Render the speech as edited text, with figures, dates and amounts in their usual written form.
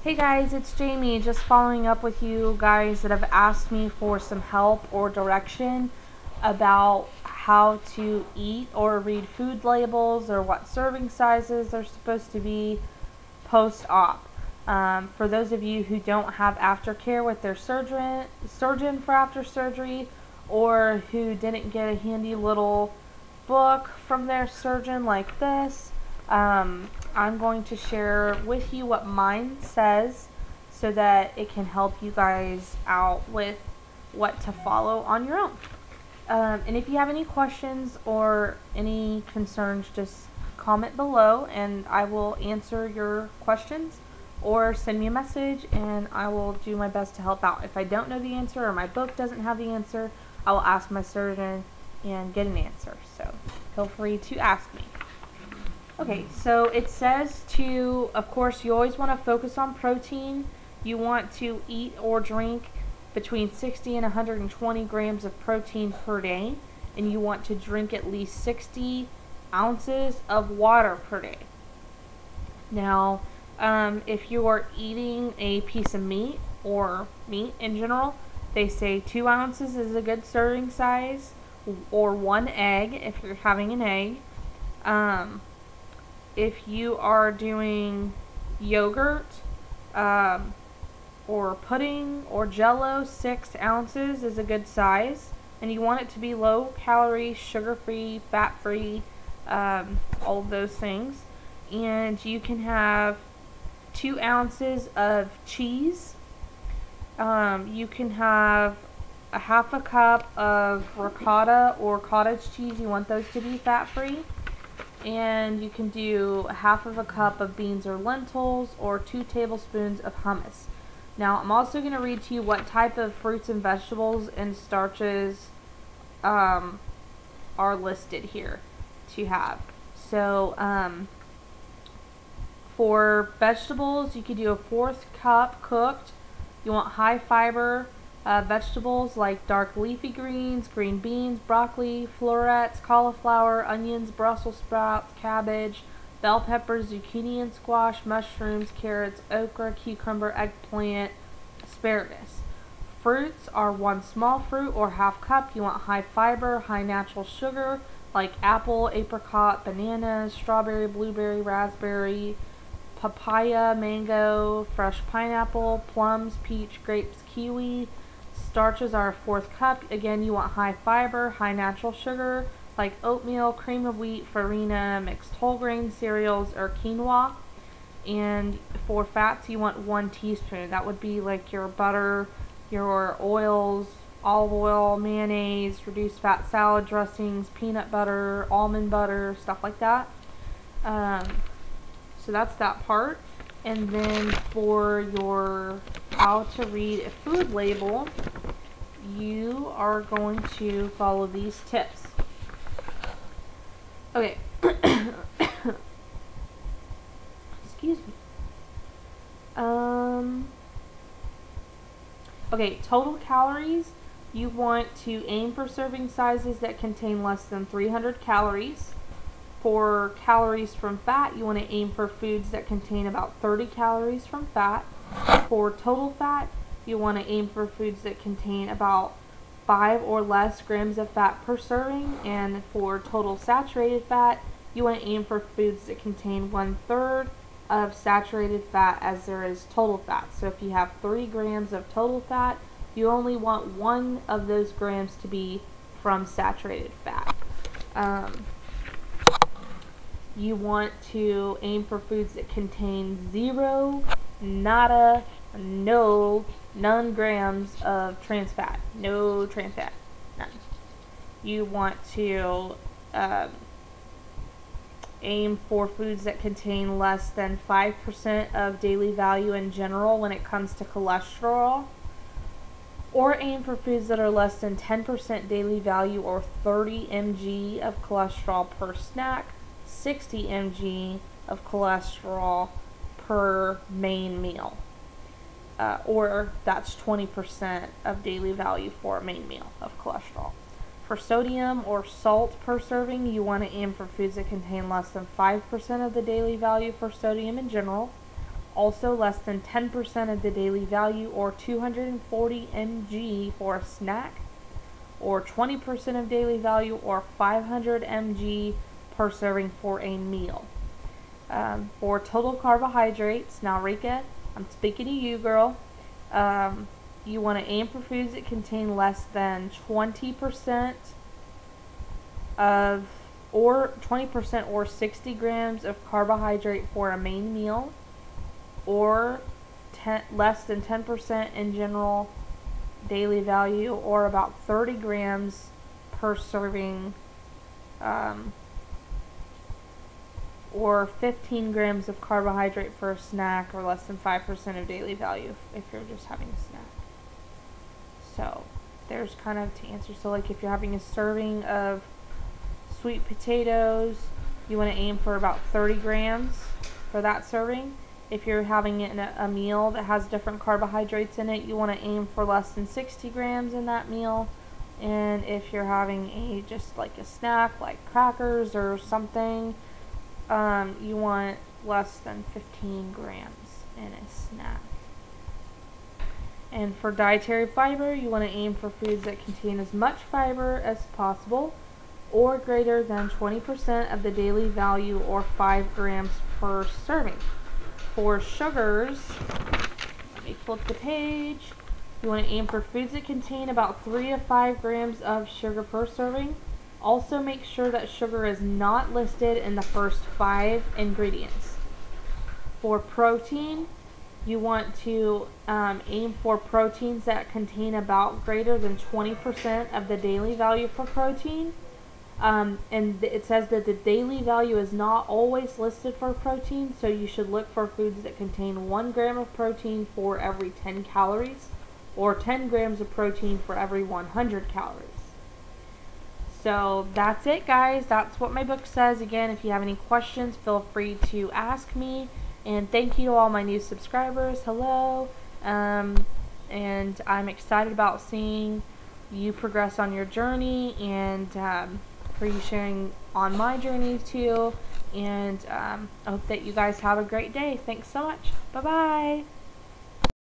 Hey guys, it's Jamie, just following up with you guys that have asked me for some help or direction about how to eat or read food labels or what serving sizes are supposed to be post-op. For those of you who don't have aftercare with their surgeon for after surgery, or who didn't get a handy little book from their surgeon like this, I'm going to share with you what mine says so that it can help you guys out with what to follow on your own. And if you have any questions or any concerns, just comment below and I will answer your questions, or send me a message and I will do my best to help out. If I don't know the answer or my book doesn't have the answer, I will ask my surgeon and get an answer. So feel free to ask me. Okay, so it says to, of course, you always want to focus on protein. You want to eat or drink between 60 and 120 grams of protein per day, and you want to drink at least 60 ounces of water per day. Now, if you are eating a piece of meat or meat in general, they say 2 ounces is a good serving size, or 1 egg if you're having an egg. If you are doing yogurt or pudding or jello, 6 ounces is a good size. And you want it to be low calorie, sugar-free, fat-free, all of those things. And you can have 2 ounces of cheese. You can have a half a cup of ricotta or cottage cheese. You want those to be fat-free. And you can do half of a cup of beans or lentils, or 2 tablespoons of hummus. Now, I'm also going to read to you what type of fruits and vegetables and starches are listed here to have. So, for vegetables, you could do a 1/4 cup cooked. You want high fiber vegetables like dark leafy greens, green beans, broccoli, florets, cauliflower, onions, Brussels sprouts, cabbage, bell peppers, zucchini and squash, mushrooms, carrots, okra, cucumber, eggplant, asparagus. Fruits are 1 small fruit or half cup. You want high fiber, high natural sugar like apple, apricot, bananas, strawberry, blueberry, raspberry, papaya, mango, fresh pineapple, plums, peach, grapes, kiwi. Starches are a 1/4 cup. Again, you want high fiber, high natural sugar like oatmeal, cream of wheat, farina, mixed whole grain cereals, or quinoa. And for fats, you want 1 teaspoon. That would be like your butter, your oils, olive oil, mayonnaise, reduced fat salad dressings, peanut butter, almond butter, stuff like that. So that's that part. And then for your how to read a food label, you are going to follow these tips. Okay. Excuse me. Okay, total calories. You want to aim for serving sizes that contain less than 300 calories. For calories from fat, you want to aim for foods that contain about 30 calories from fat. For total fat, you want to aim for foods that contain about 5 or less grams of fat per serving. And for total saturated fat, you want to aim for foods that contain 1/3 of saturated fat as there is total fat. So if you have 3 grams of total fat, you only want 1 of those grams to be from saturated fat. You want to aim for foods that contain 0, nada, no, none grams of trans fat. No trans fat. None. You want to aim for foods that contain less than 5% of daily value in general when it comes to cholesterol. Or aim for foods that are less than 10% daily value, or 30 mg of cholesterol per snack, 60 mg of cholesterol per main meal. Or that's 20% of daily value for a main meal of cholesterol. For sodium or salt per serving, you want to aim for foods that contain less than 5% of the daily value for sodium in general. Also, less than 10% of the daily value, or 240 mg for a snack, or 20% of daily value, or 500 mg per serving for a meal. For total carbohydrates, now Rika, I'm speaking to you, girl. You want to aim for foods that contain less than 20% of, or 20% or 60 grams of carbohydrate for a main meal, or less than 10% in general daily value, or about 30 grams per serving, or 15 grams of carbohydrate for a snack, or less than 5% of daily value if you're just having a snack. So there's kind of to answer. So like if you're having a serving of sweet potatoes, you want to aim for about 30 grams for that serving. If you're having it in a meal that has different carbohydrates in it, you want to aim for less than 60 grams in that meal. And if you're having just like a snack like crackers or something, you want less than 15 grams in a snack. And for dietary fiber, you want to aim for foods that contain as much fiber as possible, or greater than 20% of the daily value, or 5 grams per serving. For sugars, let me flip the page. You want to aim for foods that contain about 3 to 5 grams of sugar per serving. Also make sure that sugar is not listed in the first 5 ingredients. For protein, you want to aim for proteins that contain about greater than 20% of the daily value for protein. And it says that the daily value is not always listed for protein, so you should look for foods that contain 1 gram of protein for every 10 calories, or 10 grams of protein for every 100 calories. So that's it, guys. That's what my book says. Again, if you have any questions, feel free to ask me. And thank you to all my new subscribers. Hello. And I'm excited about seeing you progress on your journey, and for you sharing on my journey too. And I hope that you guys have a great day. Thanks so much. Bye-bye.